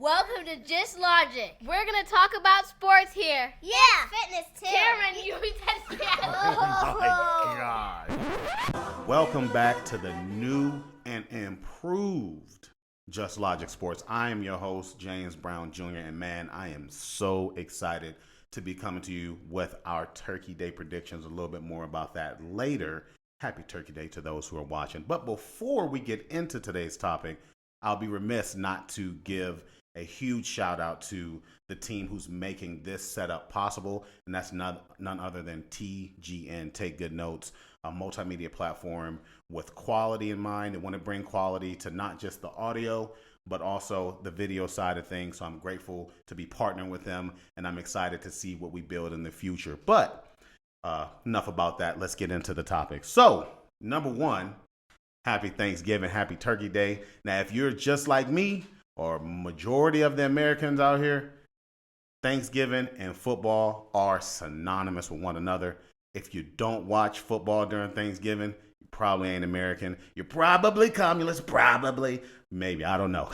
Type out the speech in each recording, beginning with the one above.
Welcome to JustLogic. We're going to talk about sports here. Yeah, fitness too. Cameron, you said yes. Oh my God. Welcome back to the new and improved JustLogic Sports. I am your host, James Brown Jr., and man, I am so excited to be coming to you with our Turkey Day predictions. A little bit more about that later. Happy Turkey Day to those who are watching. But before we get into today's topic, I'll be remiss not to give a huge shout out to the team who's making this setup possible, and that's none other than TGN TakeGOODNotes, a multimedia platform with quality in mind. They want to bring quality to not just the audio, but also the video side of things. So I'm grateful to be partnering with them, and I'm excited to see what we build in the future. But enough about that. Let's get into the topic. So, number one, happy Thanksgiving, happy Turkey Day. Now, if you're just like me, or majority of the Americans out here, Thanksgiving and football are synonymous with one another. If you don't watch football during Thanksgiving, you probably ain't American. You're probably communist, probably. Maybe, I don't know.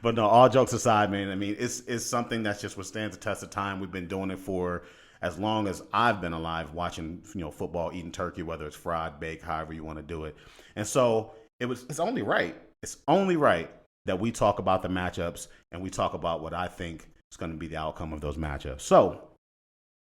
But no, all jokes aside, man, I mean, it's something that's just withstands the test of time. We've been doing it for as long as I've been alive, watching, football, eating turkey, whether it's fried, baked, however you want to do it. And so it's only right. It's only right that we talk about the matchups and we talk about what I think is going to be the outcome of those matchups. So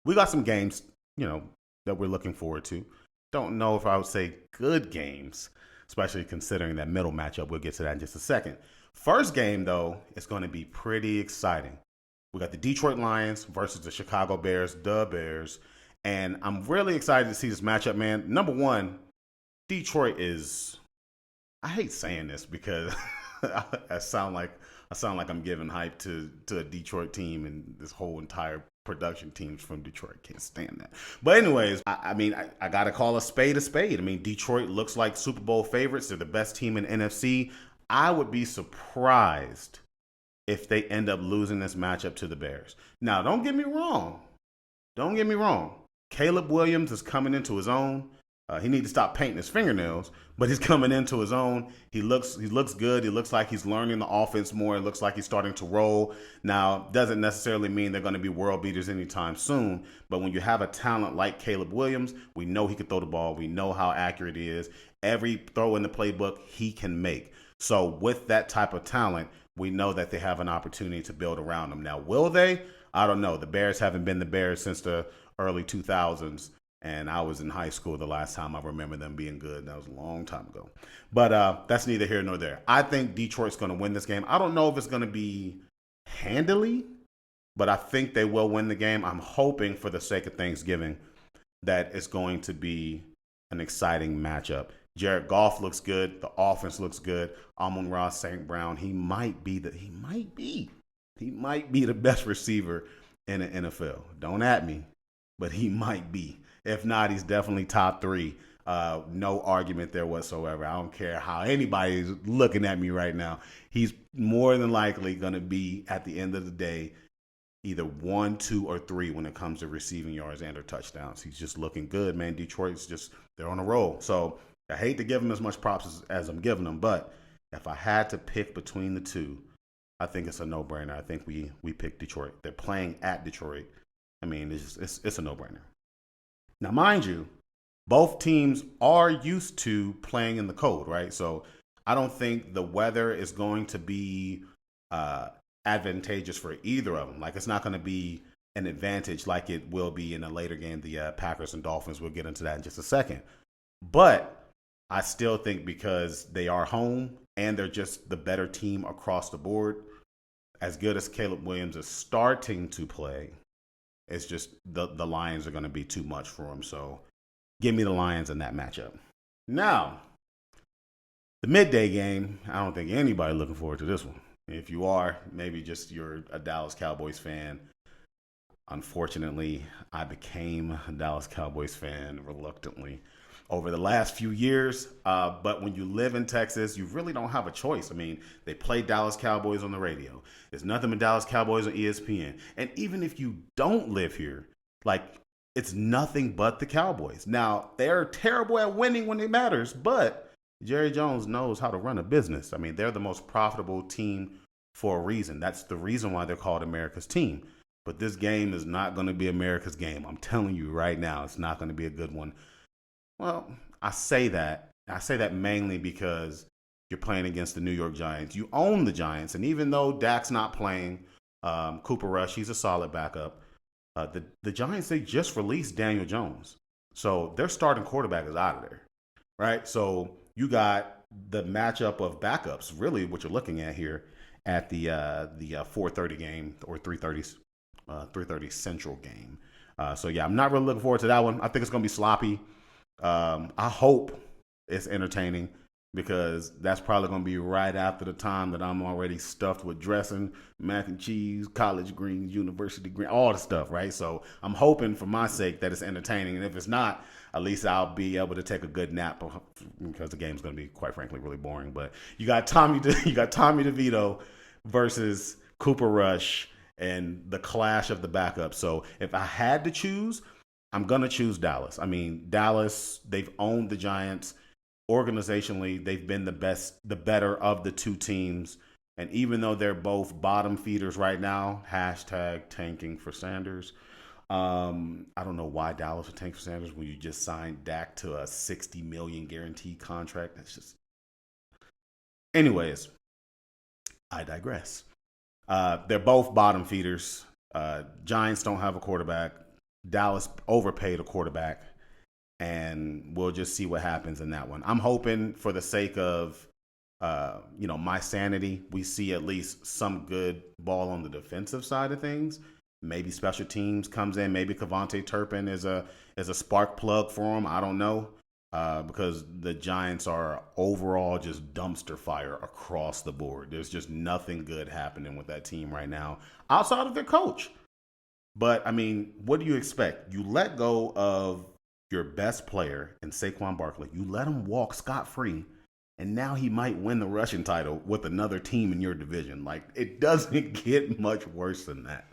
we got some games, that we're looking forward to. Don't know if I would say good games, especially considering that middle matchup. We'll get to that in just a second. First game, though, is going to be pretty exciting. We got the Detroit Lions versus the Chicago Bears, the Bears. And I'm really excited to see this matchup, man. Number one, Detroit is, I hate saying this because I sound like I'm giving hype to a Detroit team, and this whole entire production team's from Detroit. Can't stand that. But anyways, I got to call a spade a spade. I mean, Detroit looks like Super Bowl favorites. They're the best team in NFC. I would be surprised if they end up losing this matchup to the Bears. Now, don't get me wrong. Caleb Williams is coming into his own. He needs to stop painting his fingernails, but he's coming into his own. He looks good. He looks like he's learning the offense more. It looks like he's starting to roll. Now, doesn't necessarily mean they're going to be world beaters anytime soon, but when you have a talent like Caleb Williams, we know he can throw the ball. We know how accurate he is. Every throw in the playbook he can make. So with that type of talent, we know that they have an opportunity to build around him. Now, will they? I don't know. The Bears haven't been the Bears since the early 2000s. And I was in high school the last time I remember them being good. That was a long time ago. But that's neither here nor there. I think Detroit's going to win this game. I don't know if it's going to be handily, but I think they will win the game. I'm hoping, for the sake of Thanksgiving, that it's going to be an exciting matchup. Jared Goff looks good. The offense looks good. Amon-Ra St. Brown, he might be the best receiver in the NFL. Don't at me, but he might be. If not, he's definitely top three. No argument there whatsoever. I don't care how anybody's looking at me right now. He's more than likely going to be, at the end of the day, either 1, 2, or 3 when it comes to receiving yards and or touchdowns. He's just looking good, man. Detroit's they're on a roll. So I hate to give him as much props as I'm giving him, but if I had to pick between the two, I think it's a no-brainer. I think we pick Detroit. They're playing at Detroit. I mean, it's a no-brainer. Now, mind you, both teams are used to playing in the cold, right? So I don't think the weather is going to be advantageous for either of them. Like, it's not going to be an advantage like it will be in a later game, the Packers and Dolphins. We'll get into that in just a second. But I still think because they are home and they're just the better team across the board, as good as Caleb Williams is starting to play, it's just the Lions are going to be too much for him. So give me the Lions in that matchup. Now, the midday game, I don't think anybody looking forward to this one. If you are, maybe just you're a Dallas Cowboys fan. Unfortunately, I became a Dallas Cowboys fan reluctantly over the last few years. But when you live in Texas, you really don't have a choice. I mean, they play Dallas Cowboys on the radio. There's nothing but Dallas Cowboys on ESPN. And even if you don't live here, it's nothing but the Cowboys. Now, they're terrible at winning when it matters, but Jerry Jones knows how to run a business. I mean, they're the most profitable team for a reason. That's the reason why they're called America's team. But this game is not going to be America's game. I'm telling you right now, it's not going to be a good one. Well, I say that mainly because you're playing against the New York Giants. You own the Giants, and even though Dak's not playing, Cooper Rush, he's a solid backup. The Giants, they just released Daniel Jones. So their starting quarterback is out of there, right? So you got the matchup of backups, really what you're looking at here at the 4:30 game or 3:30 Central game. So yeah, I'm not really looking forward to that one. I think it's going to be sloppy. I hope it's entertaining because that's probably going to be right after the time that I'm already stuffed with dressing, mac and cheese, collard greens, university green, all the stuff, right? So I'm hoping for my sake that it's entertaining. And if it's not, at least I'll be able to take a good nap because the game's going to be, quite frankly, really boring. But you got Tommy DeVito versus Cooper Rush and the clash of the backups. So if I had to choose, I'm going to choose Dallas. I mean, Dallas, they've owned the Giants. Organizationally, they've been the better of the two teams. And even though they're both bottom feeders right now, hashtag tanking for Sanders. I don't know why Dallas would tank for Sanders when you just signed Dak to a $60 million guaranteed contract. That's just. Anyways, I digress. They're both bottom feeders. Giants don't have a quarterback. Dallas overpaid a quarterback. And we'll just see what happens in that one. I'm hoping for the sake of, my sanity, we see at least some good ball on the defensive side of things. Maybe special teams comes in. Maybe Kevontae Turpin is a spark plug for him. I don't know because the Giants are overall just dumpster fire across the board. There's just nothing good happening with that team right now outside of their coach. But, I mean, what do you expect? You let go of your best player in Saquon Barkley. You let him walk scot-free, and now he might win the rushing title with another team in your division. Like, it doesn't get much worse than that.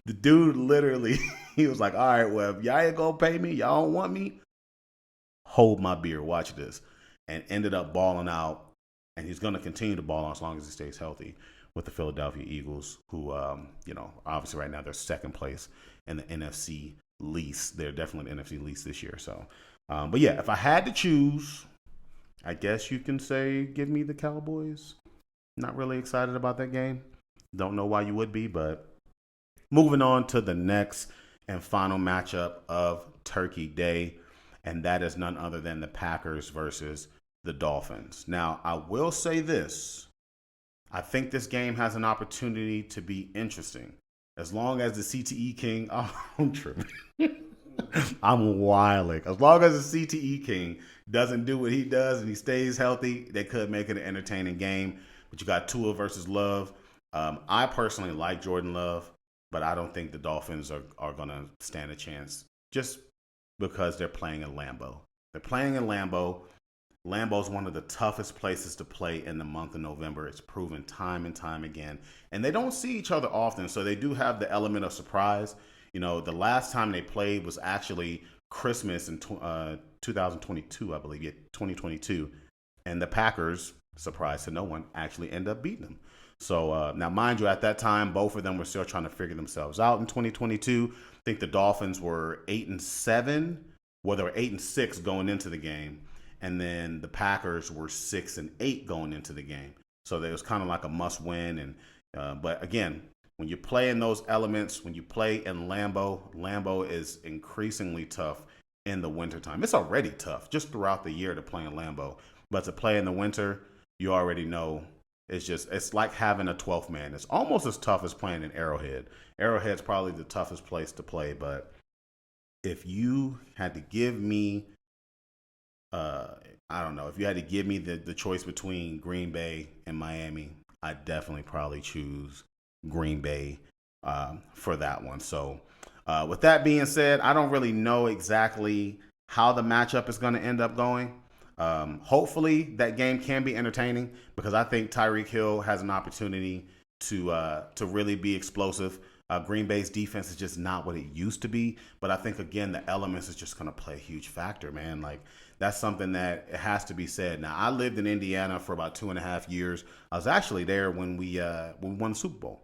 The dude literally, he was like, all right, well, if y'all ain't gonna pay me, y'all don't want me, hold my beer, watch this. And ended up balling out, and he's going to continue to ball out as long as he stays healthy with the Philadelphia Eagles, who, obviously right now they're second place in the NFC least. They're definitely an NFC least this year. So, but yeah, if I had to choose, I guess you can say give me the Cowboys. Not really excited about that game. Don't know why you would be, but moving on to the next and final matchup of Turkey Day, and that is none other than the Packers versus the Dolphins. Now, I will say this. I think this game has an opportunity to be interesting. As long as the CTE King, I'm tripping. I'm wilding. As long as the CTE King doesn't do what he does and he stays healthy, they could make it an entertaining game. But you got Tua versus Love. I personally like Jordan Love, but I don't think the Dolphins are going to stand a chance just because they're playing in Lambeau. They're playing in Lambeau. Lambeau's one of the toughest places to play in the month of November. It's proven time and time again. And they don't see each other often, so they do have the element of surprise. You know, the last time they played was actually Christmas in 2022, I believe. Yeah, 2022. And the Packers, surprise to no one, actually end up beating them. So now, mind you, at that time, both of them were still trying to figure themselves out in 2022. I think the Dolphins were 8-7. Well, they were 8-6 going into the game. And then the Packers were 6-8 going into the game. So it was kind of like a must win. And but again, when you play in those elements, when you play in Lambeau is increasingly tough in the wintertime. It's already tough just throughout the year to play in Lambeau. But to play in the winter, you already know it's like having a 12th man. It's almost as tough as playing in Arrowhead. Arrowhead's probably the toughest place to play. But if you had to give me I don't know. If you had to give me the choice between Green Bay and Miami, I'd definitely probably choose Green Bay for that one. So with that being said, I don't really know exactly how the matchup is going to end up going. Hopefully that game can be entertaining because I think Tyreek Hill has an opportunity to really be explosive. Green Bay's defense is just not what it used to be. But I think, again, the elements is just going to play a huge factor, man. Like, that's something that it has to be said. Now, I lived in Indiana for about 2.5 years. I was actually there when we won the Super Bowl.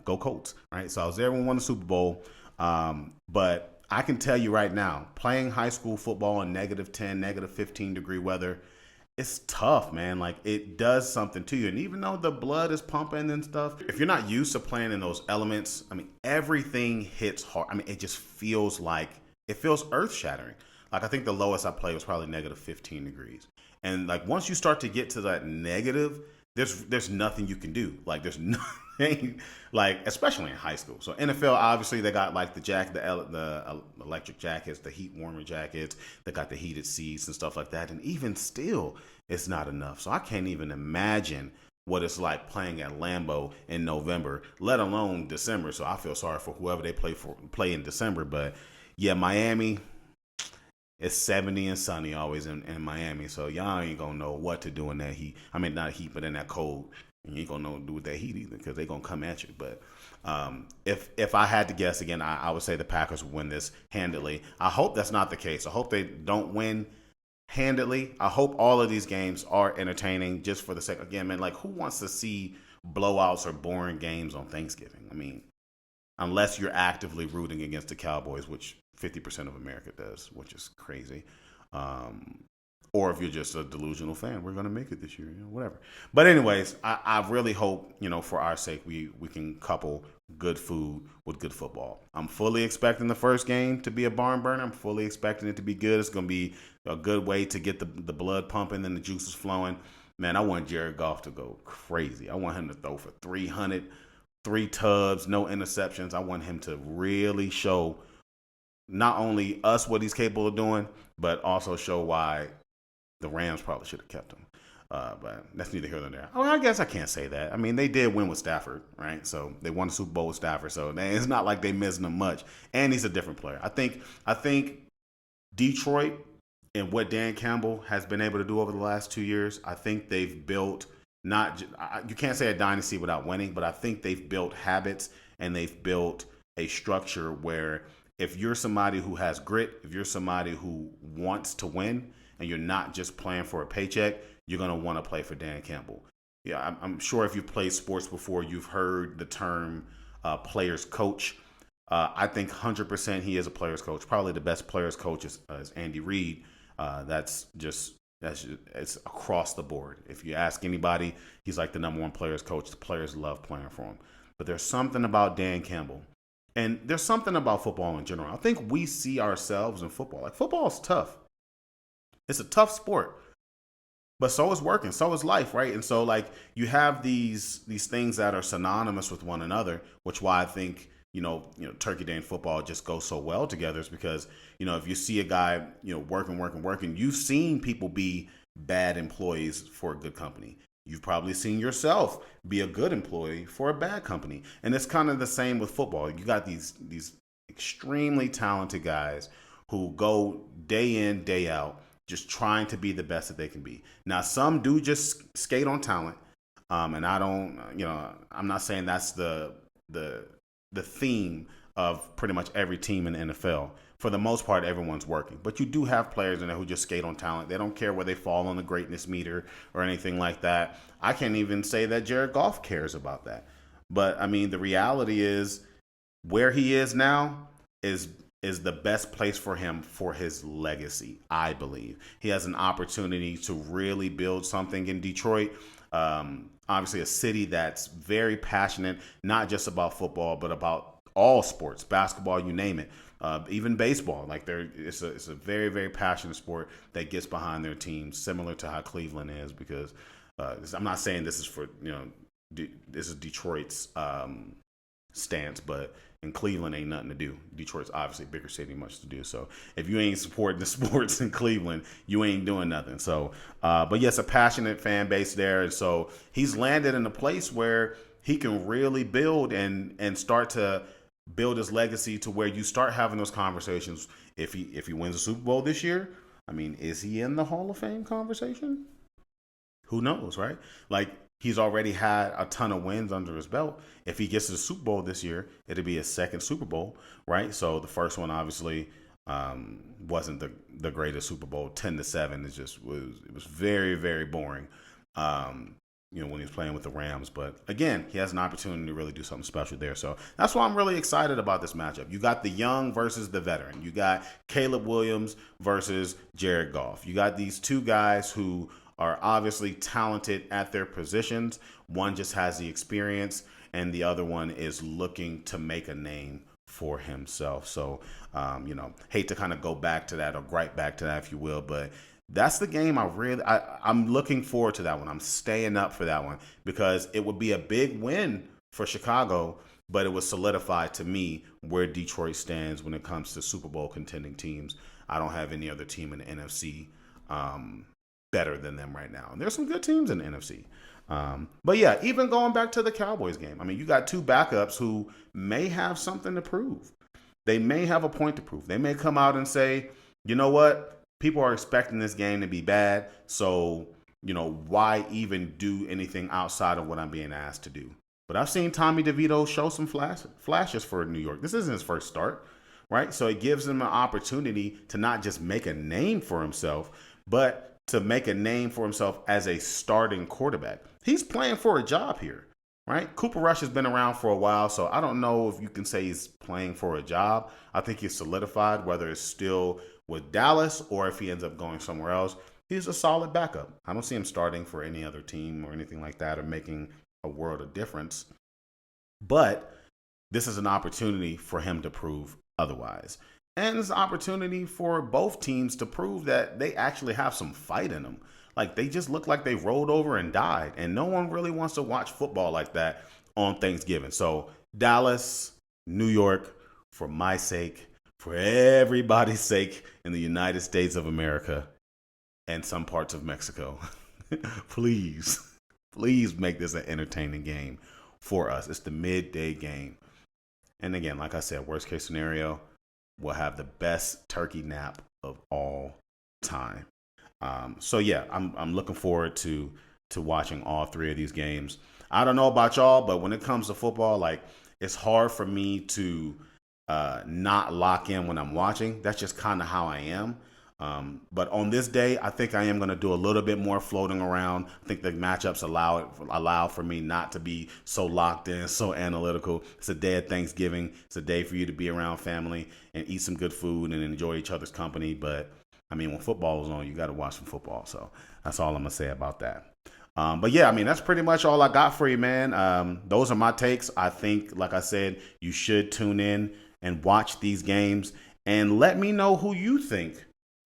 Go Colts, right? So I was there when we won the Super Bowl. But I can tell you right now, playing high school football in -10, -15 degree weather, it's tough, man. Like, it does something to you. And even though the blood is pumping and stuff, if you're not used to playing in those elements, I mean, everything hits hard. I mean, it just feels earth shattering. Like, I think the lowest I played was probably -15 degrees. And like, once you start to get to that negative, there's nothing you can do. Like, there's nothing, like, especially in high school. So NFL, obviously, they got like the electric jackets, the heat warmer jackets. They got the heated seats and stuff like that. And even still, it's not enough. So I can't even imagine what it's like playing at Lambeau in November, let alone December. So I feel sorry for whoever they play in December. But yeah, Miami. It's 70 and sunny always in Miami, so y'all ain't gonna know what to do in that heat. I mean, not heat, but in that cold. And you ain't gonna know what to do with that heat either, because they gonna come at you. But if I had to guess again, I would say the Packers would win this handily. I hope that's not the case. I hope they don't win handily. I hope all of these games are entertaining, just for the sake. Again, man, like, who wants to see blowouts or boring games on Thanksgiving? I mean, unless you're actively rooting against the Cowboys, which 50% of America does, which is crazy. Or if you're just a delusional fan, we're going to make it this year, whatever. But anyways, I really hope, for our sake, we can couple good food with good football. I'm fully expecting the first game to be a barn burner. I'm fully expecting it to be good. It's going to be a good way to get the blood pumping and the juices flowing. Man, I want Jared Goff to go crazy. I want him to throw for 300, 3 tubs, no interceptions. I want him to really show not only us what he's capable of doing, but also show why the Rams probably should have kept him. But that's neither here nor there. Oh, I guess I can't say that. I mean, they did win with Stafford, right? So they won the Super Bowl with Stafford. So it's not like they missing him much. And he's a different player. I think Detroit and what Dan Campbell has been able to do over the last 2 years, I think they've built you can't say a dynasty without winning, but I think they've built habits and they've built a structure where if you're somebody who has grit, if you're somebody who wants to win, and you're not just playing for a paycheck, you're going to want to play for Dan Campbell. Yeah, I'm sure if you've played sports before, you've heard the term player's coach. I think 100% he is a player's coach. Probably the best player's coach is Andy Reid. It's across the board. If you ask anybody, he's like the number one player's coach. The players love playing for him. But there's something about Dan Campbell. And there's something about football in general. I think we see ourselves in football. Like, football is tough. It's a tough sport. But so is working. So is life, right? And so, like, you have these things that are synonymous with one another, which why I think, Turkey Day and football just go so well together, is because, if you see a guy, working, you've seen people be bad employees for a good company. You've probably seen yourself be a good employee for a bad company. And it's kind of the same with football. You got these extremely talented guys who go day in, day out, just trying to be the best that they can be. Now, some do just skate on talent. And I don't, I'm not saying that's the theme of pretty much every team in the NFL. For the most part, everyone's working. But you do have players in there who just skate on talent. They don't care where they fall on the greatness meter or anything like that. I can't even say that Jared Goff cares about that. But, I mean, the reality is where he is now is the best place for him for his legacy, I believe. He has an opportunity to really build something in Detroit. Obviously, a city that's very passionate, not just about football, but about all sports, basketball, you name it. Even baseball, like it's a very, very passionate sport that gets behind their team, similar to how Cleveland is. Because I'm not saying this is for this is Detroit's stance, but in Cleveland ain't nothing to do. Detroit's obviously a bigger city, much to do. So if you ain't supporting the sports in Cleveland, you ain't doing nothing. So, but yes, a passionate fan base there, and so he's landed in a place where he can really build and start to build his legacy to where you start having those conversations. If he wins a Super Bowl this year, I mean, is he in the Hall of Fame conversation? Who knows, right? Like, he's already had a ton of wins under his belt. If he gets to the Super Bowl this year, it'll be his second Super Bowl, right? So the first one, obviously, wasn't the greatest Super Bowl. 10-7 was very, very boring. When he was playing with the Rams. But again, he has an opportunity to really do something special there. So that's why I'm really excited about this matchup. You got the young versus the veteran. You got Caleb Williams versus Jared Goff. You got these two guys who are obviously talented at their positions. One just has the experience, and the other one is looking to make a name for himself. So, hate to kind of go back to that or gripe back to that, if you will, but that's the game I'm looking forward to that one. I'm staying up for that one because it would be a big win for Chicago, but it would solidify to me where Detroit stands when it comes to Super Bowl contending teams. I don't have any other team in the NFC better than them right now. And there's some good teams in the NFC. But yeah, even going back to the Cowboys game, I mean, you got two backups who may have something to prove. They may have a point to prove. They may come out and say, you know what? People are expecting this game to be bad, so, why even do anything outside of what I'm being asked to do? But I've seen Tommy DeVito show some flashes for New York. This isn't his first start, right? So it gives him an opportunity to not just make a name for himself, but to make a name for himself as a starting quarterback. He's playing for a job here, right? Cooper Rush has been around for a while, so I don't know if you can say he's playing for a job. I think he's solidified, whether it's still with Dallas or if he ends up going somewhere else. He's a solid backup. I don't see him starting for any other team or anything like that or making a world of difference. But this is an opportunity for him to prove otherwise. And it's an opportunity for both teams to prove that they actually have some fight in them. Like, they just look like they rolled over and died. And no one really wants to watch football like that on Thanksgiving. So Dallas, New York, for my sake, for everybody's sake in the United States of America and some parts of Mexico, please make this an entertaining game for us. It's the midday game. And again, like I said, worst case scenario, we'll have the best turkey nap of all time. So yeah, I'm looking forward to watching all three of these games. I don't know about y'all, but when it comes to football, like, it's hard for me to not lock in when I'm watching. That's just kind of how I am. But on this day, I think I am going to do a little bit more floating around. I think the matchups allow for me not to be so locked in, so analytical. It's a day of Thanksgiving. It's a day for you to be around family and eat some good food and enjoy each other's company. But I mean, when football is on, you got to watch some football. So that's all I'm going to say about that. But yeah, I mean, that's pretty much all I got for you, man. Those are my takes. I think, like I said, you should tune in and watch these games and let me know who you think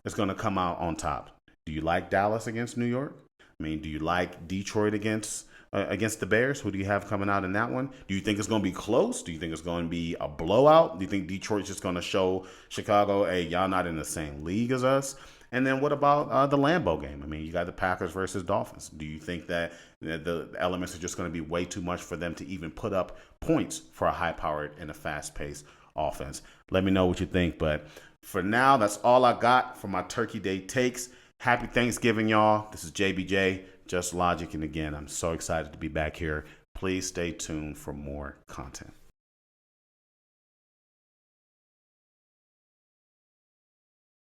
is going to come out on top. Do you like Dallas against New York? I mean, do you like Detroit against the Bears? Who do you have coming out in that one? Do you think it's going to be close? Do you think it's going to be a blowout? Do you think Detroit's just going to show Chicago, hey, y'all not in the same league as us? And then what about the Lambeau game? I mean, you got the Packers versus Dolphins. Do you think that the elements are just going to be way too much for them to even put up points for a high-powered and a fast-paced offense? Let me know what you think. But for now, that's all I got for my Turkey Day takes. Happy Thanksgiving, y'all. This is JBJ, Just Logic. And again, I'm so excited to be back here. Please stay tuned for more content.